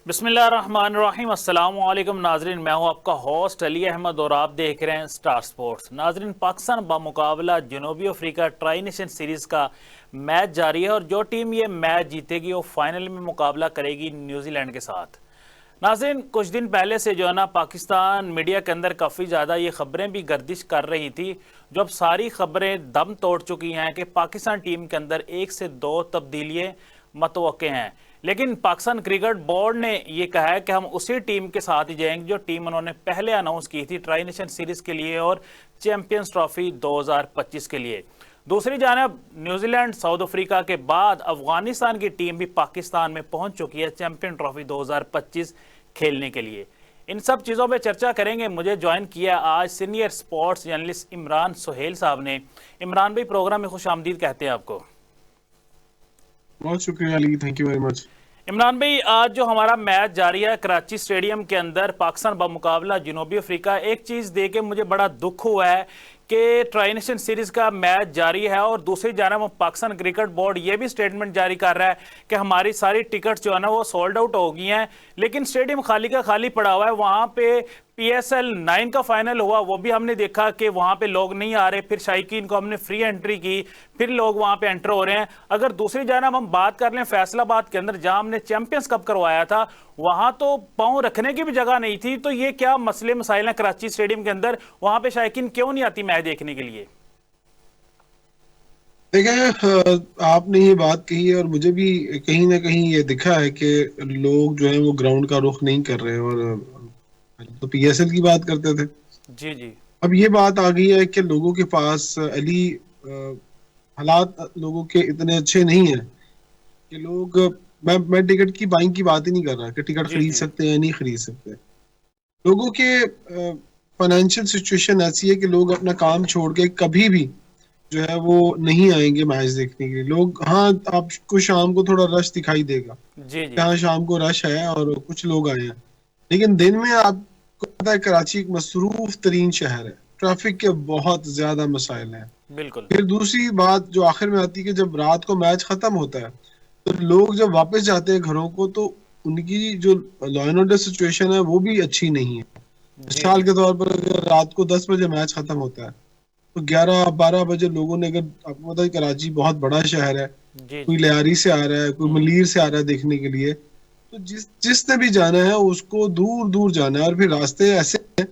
बिस्मिल्लाहिर्रहमानिर्रहीम। अस्सलाम वालेकुम नाजरीन, मैं हूं आपका होस्ट अली अहमद और आप देख रहे हैं स्टार स्पोर्ट्स। नाजरीन, पाकिस्तान बामुकाबला जनूबी अफ्रीका ट्राई नेशन सीरीज़ का मैच जारी है और जो टीम ये मैच जीतेगी वो फाइनल में मुकाबला करेगी न्यूजीलैंड के साथ। नाज़रीन, कुछ दिन पहले से जो है ना पाकिस्तान मीडिया के अंदर काफ़ी ज़्यादा ये ख़बरें भी गर्दिश कर रही थी, जो अब सारी ख़बरें दम तोड़ चुकी हैं कि पाकिस्तान टीम के अंदर 1 से 2 तब्दीलियाँ मतवक्के हैं। लेकिन पाकिस्तान क्रिकेट बोर्ड ने ये कहा है कि हम उसी टीम के साथ ही जाएंगे जो टीम उन्होंने पहले अनाउंस की थी ट्राई नेशन सीरीज़ के लिए और चैंपियंस ट्रॉफी 2025 के लिए। दूसरी जानब न्यूजीलैंड साउथ अफ्रीका के बाद अफगानिस्तान की टीम भी पाकिस्तान में पहुंच चुकी है चैंपियन ट्रॉफी 2025 खेलने के लिए। इन सब चीज़ों पे चर्चा करेंगे। मुझे ज्वाइन किया आज senior sports journalist Imran Suhail साहब ने। इमरान भाई, प्रोग्राम में खुश आमदीद कहते हैं आपको। बहुत शुक्रिया Ali, thank you very much. Imran भाई, आज जो हमारा मैच जारी है कराची स्टेडियम के अंदर पाकिस्तान बमुकाबला जनूबी अफ्रीका, एक चीज़ देख के मुझे बड़ा दुख हुआ है कि ट्राई नेशन सीरीज़ का मैच जारी है और दूसरी जानब पाकिस्तान क्रिकेट बोर्ड ये भी स्टेटमेंट जारी कर रहा है कि हमारी सारी टिकट जो है ना वो सोल्ड आउट हो गई हैं, लेकिन स्टेडियम खाली का खाली पड़ा हुआ है। वहाँ पे PSL 9 का फाइनल हुआ, वो भी हमने देखा कि वहाँ पे लोग नहीं आ रहे। फिर शायकीन को हमने फ्री एंट्री की, फिर लोग वहाँ पे एंटर हो रहे हैं। अगर दूसरी जानब हम बात कर लें फैसलाबाद के अंदर जहाँ हमने चैंपियंस कप करवाया था, वहाँ तो पाँव रखने की भी जगह नहीं थी। तो ये क्या मसले मसाइल हैं कराची स्टेडियम के अंदर? वहाँ पे शायकीन क्यों नहीं आती मैच देखने के लिए? देखिए, आपने ये बात कही है और मुझे भी कहीं ना कहीं ये दिखा है कि लोग जो है वो ग्राउंड का रुख नहीं कर रहे। और तो PSL की बात करते थे, जी जी। अब ये बात आ गई है कि लोगों के पास अली हालात लोगों के इतने अच्छे नहीं है कि लोग, मैं टिकट की बाइंग की बात ही नहीं कर रहा कि टिकट जी खरीद जी। सकते हैं या नहीं खरीद सकते। लोगों के फाइनेंशियल सिचुएशन ऐसी है कि लोग अपना काम छोड़ के कभी भी जो है वो नहीं आएंगे मैच देखने के लिए। लोग, हाँ, आपको शाम को थोड़ा रश दिखाई देगा, जी जी। यहाँ शाम को रश है और कुछ लोग आए हैं, लेकिन दिन में आपको पता है कराची एक मसरूफ तरीन शहर है, ट्रैफिक के बहुत ज्यादा मसाइल हैं। बिल्कुल। फिर दूसरी बात जो आखिर में आती है कि जब रात को मैच खत्म होता है तो लोग जब वापस जाते हैं घरों को तो उनकी जो लॉ एंड ऑर्डर सिचुएशन है वो भी अच्छी नहीं है। जी मिसाल जी। के तौर पर अगर रात को 10 बजे मैच खत्म होता है तो 11-12 बजे लोगों ने, अगर आपको पता है कराची बहुत बड़ा शहर है, जी कोई जी। लियारी से आ रहा है, कोई मलीर से आ रहा है देखने के लिए, तो जिसने भी जाना है उसको दूर दूर जाना है। और फिर रास्ते ऐसे हैं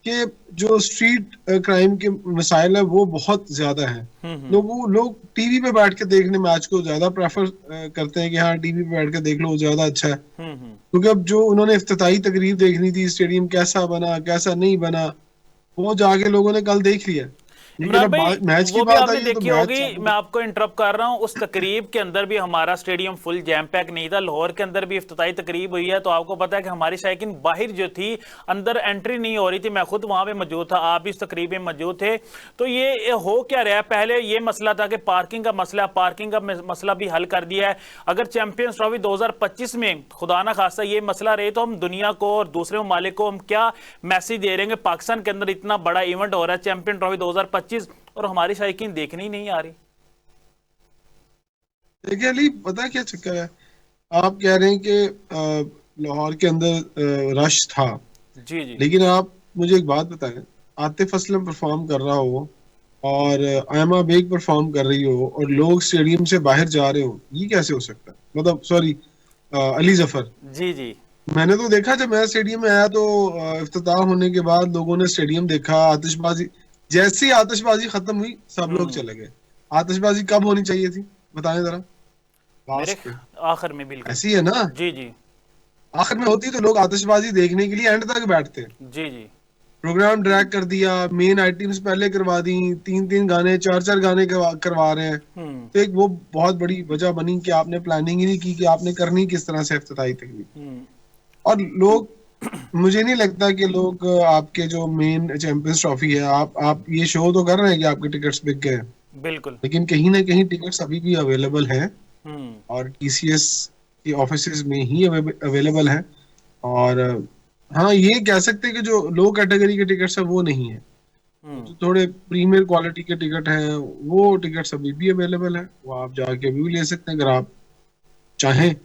कि जो स्ट्रीट क्राइम के मसाइल है वो बहुत ज्यादा है। लोग टीवी पे बैठ के देखने मैच को ज्यादा प्रेफर करते हैं कि हाँ टीवी पे बैठ के देख लो, वो ज्यादा अच्छा है। क्योंकि अब जो उन्होंने इफ्तिताही तकरीर देखनी थी, स्टेडियम कैसा बना कैसा नहीं बना, वो जाके लोगों ने कल देख लिया। लेकिन इमरान अब भाई, मैच की वो भी बात आपने आई है तो देखी मैच होगी, मैं आपको इंटरप्ट कर रहा हूँ, उस तकरीब के अंदर भी हमारा स्टेडियम फुल जैम पैक नहीं था। लाहौर के अंदर भी इफ्तिताई तकरीब हुई है, तो आपको पता है कि हमारी शायकीन बाहर जो थी, अंदर एंट्री नहीं हो रही थी। मैं खुद वहां पे मौजूद था, आप भी इस तकरीब में मौजूद थे। तो ये हो क्या रहा है? पहले ये मसला था कि पार्किंग का मसला, पार्किंग का मसला भी हल कर दिया है। अगर चैंपियंस ट्रॉफी 2025 में खुदा ना खास्ता ये मसला रहे तो हम दुनिया को और दूसरे ममालिक को हम क्या मैसेज दे रहे हैं? पाकिस्तान के अंदर इतना बड़ा इवेंट हो रहा है चैंपियन ट्रॉफी 2025 और हमारी शायकीन देखने ही नहीं आ रही। देखिए अली, पता है क्या चक्कर है? आप कह रहे हैं कि लाहौर के अंदर रश था, जी जी। लेकिन आप मुझे एक बात बताएं, आतिफ असलम परफॉर्म कर रहा हो और आयमा बेग परफॉर्म कर रही हो और लोग स्टेडियम से बाहर जा रहे हो, ये कैसे हो सकता है? मतलब सॉरी, अली जफर, जी जी। मैंने तो देखा जब मैं स्टेडियम में आया तो इफ्तिताह होने के बाद लोगों ने स्टेडियम देखा, आतिशबाजी, जैसी आतिशबाजी खत्म हुई सब लोग चले गए। आतिशबाजी कब होनी चाहिए थी, बताएं जरा, मेरे लास्ट पे। आखिर में बिल्कुल। ऐसी है ना, जी जी। आखिर में होती तो लोग आतिशबाजी देखने के लिए एंड तक बैठते। जी जी। प्रोग्राम ड्रैग कर दिया, मेन आइटम्स पहले करवा दी, 3-3 गाने 4-4 गाने करवा रहे हैं। हम्म तो एक वो बहुत बड़ी वजह बनी कि आपने प्लानिंग ही नहीं की कि आपने करनी किस तरह से इफ्तिताई तकरीब। हम्म। और लोग, मुझे नहीं लगता कि लोग आपके जो मेन चैंपियंस ट्रॉफी है, आप ये शो तो कर रहे हैं कि आपके टिकट्स बिक गए हैं, बिल्कुल। लेकिन कहीं ना कहीं टिकट्स अभी भी अवेलेबल हैं हम्म और TCS की ऑफिसेज में ही अवेलेबल है। और हाँ, ये कह सकते हैं कि जो लो कैटेगरी के टिकट्स है वो नहीं है, हम्म। जो थोड़े प्रीमियर क्वालिटी के टिकट हैं वो टिकट्स अभी भी अवेलेबल है, वो आप जाके अभी भी ले सकते हैं अगर आप चाहें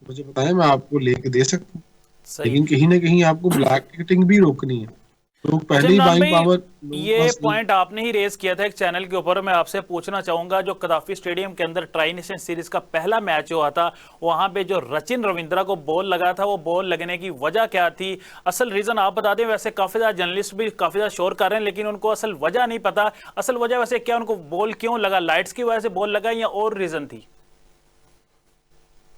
मुझे बताएं, मैं आपको लेके दे सकता हूँ। सही। लेकिन कहीं ना कहीं आपको ब्लैक टिकटिंग भी रोकनी है। लोग अच्छा पहले ही इमरान बाइंग भाई, पावर लोगों के ये पास नहीं। पॉइंट आपने ही रेज किया था एक चैनल के ऊपर, मैं आपसे पूछना चाहूंगा जो कदाफी स्टेडियम के अंदर ट्राई नेशन सीरीज का पहला मैच हुआ था, वहां पे जो रचिन रविंद्रा को बॉल लगा था, वो बॉल लगने की वजह क्या थी? असल रीजन आप बता दें। वैसे काफी ज्यादा जर्नलिस्ट भी काफी ज्यादा शोर कर रहे हैं, लेकिन उनको असल वजह नहीं पता। असल वजह वैसे क्या, उनको बॉल क्यों लगा? लाइट्स की वजह से बॉल लगा या और रीजन थी?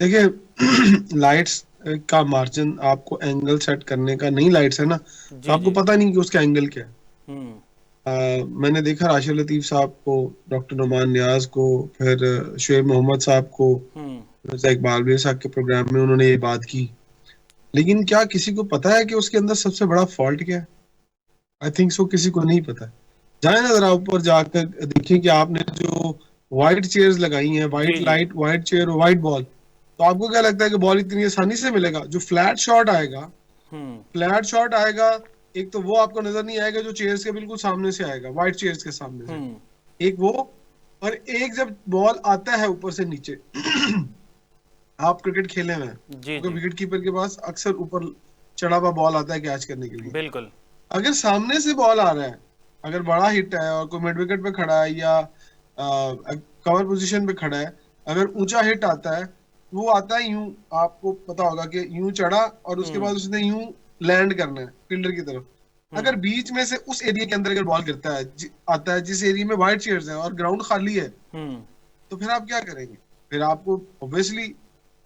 देखिए लाइट्स का मार्जिन आपको एंगल सेट करने का, नहीं लाइट्स है ना, तो जी आपको जी। पता नहीं कि उसका एंगल क्या है। हम्म। मैंने देखा राशिद लतीफ साहब को, डॉक्टर नुमान नियाज को, फिर शुएब मोहम्मद साहब को, हम्म। मिर्जा इकबाल मीर साहब के प्रोग्राम में उन्होंने ये बात की। लेकिन क्या किसी को पता है कि उसके अंदर सबसे बड़ा फॉल्ट क्या है? आई थिंक सो किसी को नहीं पता है। जाए ना जरा ऊपर जाकर देखिए कि आपने जो व्हाइट चेयर्स लगाई हैं, जी व्हाइट जी। लाइट, व्हाइट चेयर और व्हाइट बॉल, तो आपको क्या लगता है कि बॉल इतनी आसानी से मिलेगा? जो फ्लैट शॉट आएगा, हम्म। फ्लैट शॉट आएगा, एक तो वो आपको नजर नहीं आएगा जो चेयर्स के बिल्कुल सामने से आएगा, व्हाइट चेयर्स के सामने से। हम्म। एक वो, और एक जब बॉल आता है ऊपर से नीचे आप क्रिकेट खेले हुए हैं, जी क्योंकि जी। विकेट कीपर के पास अक्सर ऊपर चढ़ा हुआ बॉल आता है कैच करने के लिए। बिल्कुल। अगर सामने से बॉल आ रहा है, अगर बड़ा हिट है और कोई मिड विकेट पे खड़ा है या कवर पोजीशन पे खड़ा है, अगर ऊंचा हिट आता है, वो आता है यूं, आपको पता होगा कि यूं चढ़ा और उसके हम्म। बाद उसने यूं लैंड करना है फील्डर की तरफ। अगर हम्म। बीच में से उस एरिया के अंदर अगर बॉल गिरता है, आता है जिस एरिया में व्हाइट चेयर्स हैं और ग्राउंड खाली है, हम्म। तो फिर आप क्या करेंगे? फिर आपको ऑब्वियसली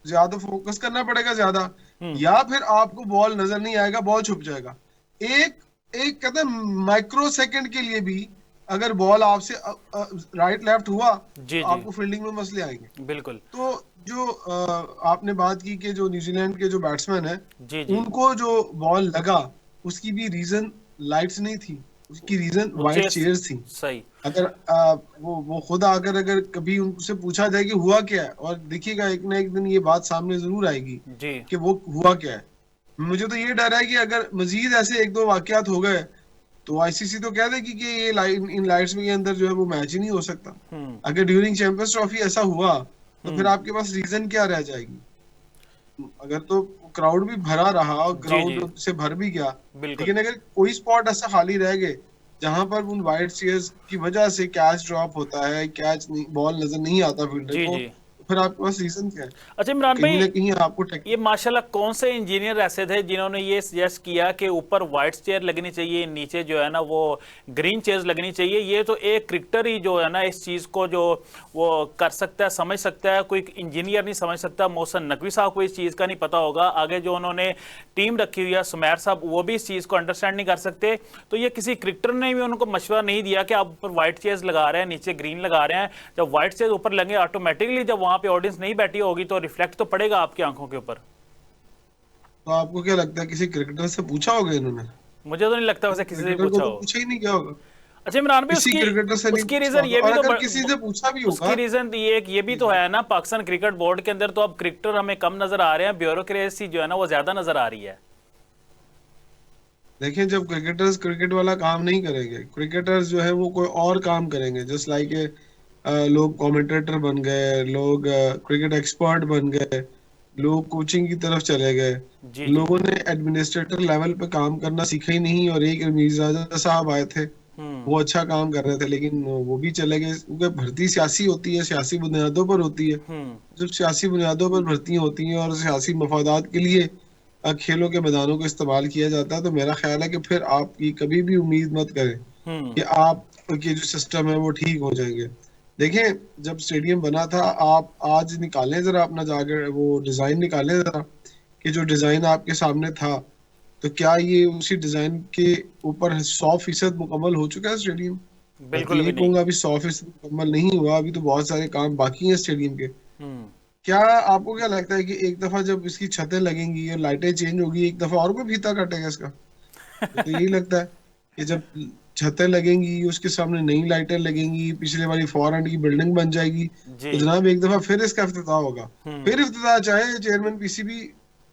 ज्यादा फोकस करना पड़ेगा ज्यादा, हम्म। या फिर आपको बॉल नजर नहीं आएगा, बॉल छुप जाएगा। एक एक कहते हैं माइक्रो सेकंड के लिए भी अगर बॉल आपसे राइट लेफ्ट हुआ, जी तो जी। आपको फील्डिंग में मसले आएंगे। बिल्कुल। तो जो आपने बात की कि जो न्यूजीलैंड के जो बैट्समैन है, जी जी। उनको जो बॉल लगा, उसकी भी रीजन लाइट्स नहीं थी, उसकी रीजन वो वाइट चेस। चेयर्स थी। सही। अगर वो खुद आकर अगर कभी उनसे पूछा जाए कि हुआ क्या है, और देखिएगा एक ना एक दिन ये बात सामने जरूर आएगी जी। कि वो हुआ क्या है। मुझे तो ये डर है कि अगर मजीद ऐसे एक दो वाकयात हो गए, तो आईसीसी तो कह देगी कि ये इन लाइट्स में के अंदर जो है वो मैच ही नहीं हो सकता। हम्म। अगर ड्यूरिंग चैंपियंस ट्रॉफी ऐसा हुआ, तो फिर हम्म। आपके पास रीजन क्या रह जाएगी? अगर तो क्राउड भी भरा रहा और जी जी। ग्राउंड से भर भी गया, बिल्कुल। लेकिन अगर कोई स्पॉट ऐसा खाली रह गए जहां पर उन वाइड चेयर्स की वजह से कैच ड्रॉप होता है, कैच नहीं, बॉल नजर नहीं आता फील्डर जी को, जी। तो फिर आपके पास रीजन क्या है? अच्छा तो इमरान कहीं ना भाई, कहीं आपको ये माशाल्लाह कौन से इंजीनियर ऐसे थे जिन्होंने ये सजेस्ट किया कि ऊपर वाइट चेयर लगनी चाहिए, नीचे जो है ना वो ग्रीन चेयर्स लगनी चाहिए? ये तो एक क्रिकेटर ही जो है ना इस चीज़ को जो वो कर सकता है, समझ सकता है, कोई इंजीनियर नहीं समझ सकता। मोहसन नकवी साहब को इस चीज़ का नहीं पता होगा, आगे जो उन्होंने टीम रखी हुई है सुमैर साहब, वो भी इस चीज़ को अंडरस्टैंड नहीं कर सकते। तो ये किसी क्रिकेटर ने भी उनको मशवरा नहीं दिया कि आप ऊपर व्हाइट चेयर्स लगा रहे हैं, नीचे ग्रीन लगा रहे हैं? जब व्हाइट चेयर्स ऊपर लगे, ऑटोमेटिकली जब वहां पे ऑडियंस नहीं बैठी होगी तो रिफ्लेक्ट तो पड़ेगा आपकी आंखों के ऊपर। तो आपको क्या लगता है किसी क्रिकेटर से पूछा होगा इन्होंने? मुझे तो नहीं लगता वैसे किसी से क्रिकेटर को पूछा तो हो। पूछा ही नहीं गया होगा। अच्छा इमरान भाई, किसी उसकी क्रिकेटर से नहीं उसकी पूछा रीजन होगा, ये और भी तो अगर किसी से पूछा भी उसकी होगा। रीजन ये भी जी तो जी। है ना, पाकिस्तान क्रिकेट बोर्ड के अंदर तो अब क्रिकेटर हमें कम नजर आ रहे हैं, ब्यूरोक्रेसी जो है ना वो ज्यादा नजर आ रही है। देखिए जब क्रिकेटर्स क्रिकेट वाला काम नहीं करेंगे, क्रिकेटर्स जो है वो कोई और काम करेंगे, जस्ट लाइक लोग कमेंटेटर बन गए, लोग क्रिकेट एक्सपर्ट बन गए, लोग कोचिंग की तरफ चले गए, जी जी। लोगों ने एडमिनिस्ट्रेटर लेवल पे काम करना सीखा ही नहीं। और एक मीर्जाजा साहब आए थे, हम्म। वो अच्छा काम कर रहे थे, लेकिन वो भी चले गए, क्योंकि भर्ती सियासी होती है, सियासी बुनियादों पर होती है। हम्म। जब सियासी बुनियादों पर भर्ती होती हैं और सियासी मफादात के लिए खेलों के मैदानों को इस्तेमाल किया जाता है, तो मेरा ख्याल है कि फिर आपकी कभी भी उम्मीद मत करें हम्म। कि आपके जो सिस्टम है वो ठीक हो जाएंगे। देखें, जब स्टेडियम बना था, आप आज निकालें जरा अपना जाकर वो डिजाइन निकालें जरा, कि जो डिजाइन आपके सामने था, तो क्या ये उसी डिजाइन के ऊपर 100% मुकम्मल हो चुका है स्टेडियम? मैं तो बिल्कुल यही भी नहीं। कहूंगा अभी 100% मुकम्मल नहीं हुआ, अभी तो बहुत सारे काम बाकी हैं स्टेडियम के। हम्म। क्या आपको क्या लगता है कि एक दफा जब इसकी छतें लगेंगी और लाइटें चेंज होगी, एक दफा और कोई फीता काटेगा इसका? मुझे तो यही लगता है कि जब छतें लगेंगी, उसके सामने नई लाइटें लगेंगी, पिछले वाली 4 की बिल्डिंग बन जाएगी, जी। तो जनाब एक दफा फिर इसका इफ्तिताह होगा। हम्म। फिर इफ्तिताह चाहे चेयरमैन पीसीबी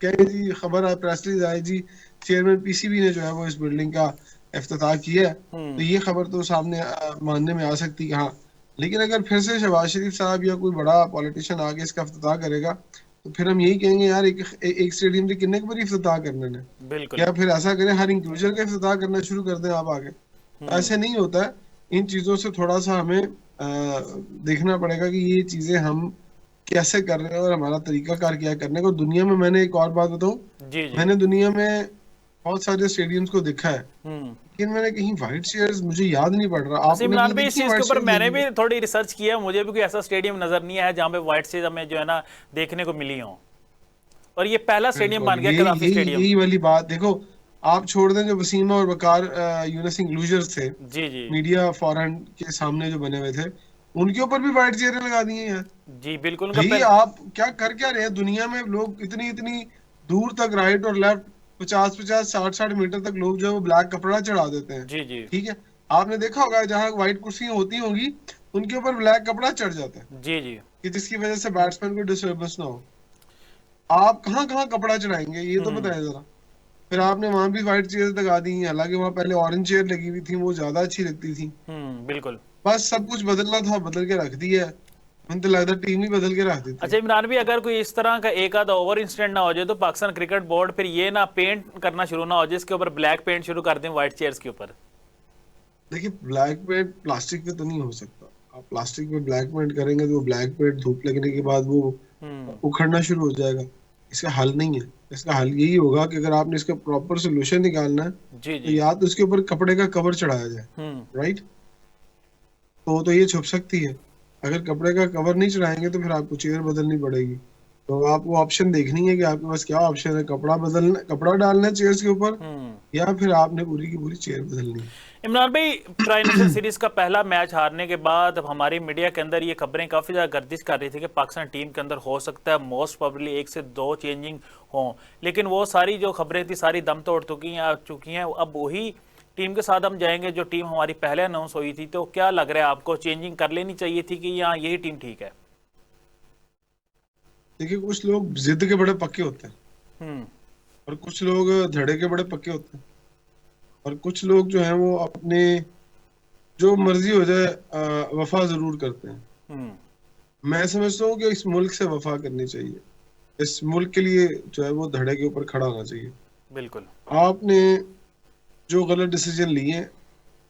कहे जी, खबर है प्रेस रिलीज आए जी, चेयरमैन पीसीबी ने जो है वो इस बिल्डिंग का इफ्तिताह किया है, तो हम्म। ये खबर तो सामने मानने में आ सकती है, हाँ। लेकिन अगर फिर से शहबाज शरीफ साहब या कोई बड़ा पॉलिटिशियन आके इसका इफ्तिताह करेगा, तो फिर हम यही कहेंगे यार एक स्टेडियम से किन्ने बारी इफ्तिताह करने ने, बिल्कुल। या फिर ऐसा करें हर इंक्लूजन का इफ्तिताह करना शुरू कर दें आप आगे। ऐसे नहीं होता है। इन चीजों से थोड़ा सा हमें देखना पड़ेगा कि ये चीजें हम कैसे कर रहे हैं और हमारा तरीकाकार क्या है करने को। दुनिया में मैंने एक और बात बताऊं, जी जी। मैंने दुनिया में बहुत सारे स्टेडियम्स को देखा है, हम्म। लेकिन मैंने कहीं व्हाइट चेयर्स, मुझे याद नहीं पड़ रहा, वैसे आपने इमरान कहीं भाई, इस देखी है चीज़ के व्हाइट ऊपर चेयर्स मैंने लगी भी हुई? थोड़ी रिसर्च किया, मुझे भी कोई ऐसा स्टेडियम नज़र नहीं आया जहाँ पे व्हाइट चीज़ हमें जो है ना देखने को मिली हो, और ये पहला स्टेडियम बिल्कुल, बन गया यही कदाफी यही स्टेडियम। यही वाली बात देखो। आप छोड़ दें जो वसीमा और वकार यूनुस इंक्लूजर्स थे, जी जी। मीडिया फॉरन के सामने जो बने हुए थे, उनके ऊपर भी व्हाइट चेयरें लगा दी हैं यार। जी बिल्कुल, उनका भाई पहले। आप क्या रहे हैं दुनिया में, लोग इतनी इतनी दूर तक राइट और लेफ्ट 50-50 60-60 मीटर तक लोग जो है वो ब्लैक कपड़ा चढ़ा देते हैं। जी जी। ठीक है, आपने देखा होगा जहाँ व्हाइट कुर्सियां होती होंगी उनके ऊपर ब्लैक कपड़ा चढ़ जाता है, जी जी। कि जिसकी वजह से बैट्समैन को डिस्टर्बेंस ना हो। आप कहाँ कहाँ कपड़ा चढ़ाएंगे ये तो हम्म। बताएं जरा। फिर आपने वहां भी व्हाइट चेयर लगा दी हैं, हालांकि वहां पहले ऑरेंज चेयर लगी हुई थी, वो ज्यादा अच्छी लगती थी। बिल्कुल। बस सब कुछ बदलना था, बदल के रख दिया है। मुझे तो लगता है टीम ही बदल के रख देती अच्छा है। इमरान भी, अगर कोई इस तरह का एक आधा ओवर इंसिडेंट ना हो जाए तो पाकिस्तान क्रिकेट बोर्ड फिर ये ना पेंट करना शुरू ना हो जाए इसके ऊपर, ब्लैक पेंट शुरू कर दें व्हाइट चेयर्स के ऊपर। देखिए, ब्लैक पेंट प्लास्टिक पे तो नहीं हो सकता। आप प्लास्टिक पे ब्लैक पेंट करेंगे तो वो ब्लैक पेंट धूप लगने के बाद वो हम्म। उखड़ना शुरू हो जाएगा। इसका हल नहीं है। इसका हल यही होगा कि अगर आपने इसका प्रॉपर सोल्यूशन निकालना है, जी तो जी। या तो उसके ऊपर कपड़े का कवर चढ़ाया जाए, हम्म। राइट, तो ये छुप सकती है। अगर कपड़े का कवर नहीं चढ़ाएंगे तो फिर आपको चेयर बदलनी पड़ेगी। तो आपको ऑप्शन देखनी है कि आपके पास क्या ऑप्शन है, कपड़ा डालना है चेयर्स के ऊपर, हम्म। या फिर आपने पूरी की पूरी चेयर बदलनी इमरान भाई, ट्राई नेशन सीरीज का पहला मैच हारने के बाद अब हमारी मीडिया के अंदर ये खबरें काफ़ी ज़्यादा गर्दिश कर रही थी कि पाकिस्तान टीम के अंदर हो सकता है मोस्ट प्रोबेबली 1 से 2 चेंजिंग हों, लेकिन वो सारी जो खबरें थी सारी दम तोड़ चुकी हैं। अब वही टीम के साथ हम जाएंगे जो टीम हमारी पहले अनाउंस हुई थी, तो क्या लग रहा है आपको, चेंजिंग कर लेनी चाहिए थी कि यहाँ यही टीम ठीक है? देखिए, कुछ लोग जिद के बड़े पक्के होते हैं, हम्म। और कुछ लोग धड़े के बड़े पक्के होते हैं, और कुछ लोग जो हैं वो अपने जो मर्जी हो जाए वफा जरूर करते हैं। हम्म। मैं समझता हूँ कि इस मुल्क से वफा करनी चाहिए। इस मुल्क के लिए जो है वो धड़े के ऊपर खड़ा होना चाहिए। बिल्कुल। आपने जो गलत डिसीजन लिए,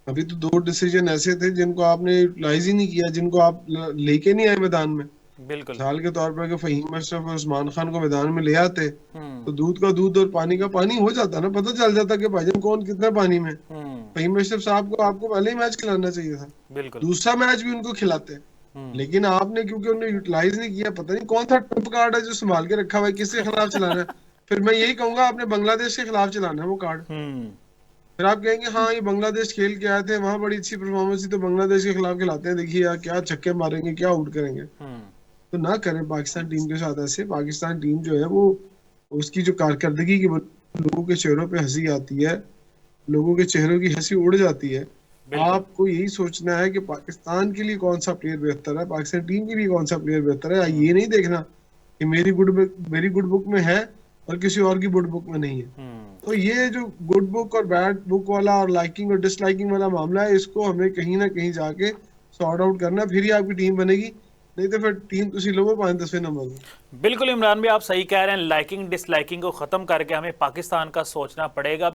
अभी तो 2 डिसीजन ऐसे थे जिनको आपने यूटिलाइज ही नहीं किया, जिनको आप लेके नहीं आए मैदान में। बिल्कुल। मिसाल के तौर पर अगर फहीम अशरफ और उस्मान खान को मैदान में ले आते, हम्म। तो दूध का दूध और पानी का पानी हो जाता ना, पता चल जाता कि भाईजान कौन कितना पानी में है। हम्म। फहीम अशरफ साहब को आपको पहले ही मैच खिलाना चाहिए था, बिल्कुल। दूसरा मैच भी उनको खिलाते। हम्म। लेकिन आपने, क्योंकि उन्हें यूटिलाइज नहीं किया, पता नहीं कौन सा ट्रम्प कार्ड है जो संभाल के रखा हुआ है, किसके खिलाफ चलाना है। फिर मैं यही कहूंगा आपने बांग्लादेश के खिलाफ चलाना है वो कार्ड। हम्म। फिर आप कहेंगे हाँ ये बांग्लादेश खेल के आए थे, वहां बड़ी अच्छी परफॉर्मेंस थी, तो बांग्लादेश के खिलाफ खिलाते हैं, देखिए यार क्या छक्के मारेंगे, क्या आउट करेंगे। हम्म। तो ना करें पाकिस्तान टीम के साथ ऐसे। पाकिस्तान टीम जो है वो, उसकी जो कारकर्दगी की लोगों के चेहरों पे हंसी आती है, लोगों के चेहरों की हंसी उड़ जाती है। बिल्कुल। आपको यही सोचना है कि पाकिस्तान के लिए कौन सा प्लेयर बेहतर है, पाकिस्तान टीम के लिए कौन सा प्लेयर बेहतर है। ये नहीं देखना कि मेरी गुड बुक में है और किसी और की गुड बुक में नहीं है। हम्म। तो ये जो गुड बुक और बैड बुक वाला और लाइकिंग और डिसलाइकिंग वाला मामला है, इसको हमें कहीं ना कहीं जाके सॉर्ट आउट करना, फिर ही आपकी टीम बनेगी। नहीं तो फिर टीम तुसी लोगो 5-10वें नंबर में। बिल्कुल इमरान भाई, आप सही कह रहे हैं, लाइकिंग डिसलाइकिंग को ख़त्म करके हमें पाकिस्तान का सोचना पड़ेगा।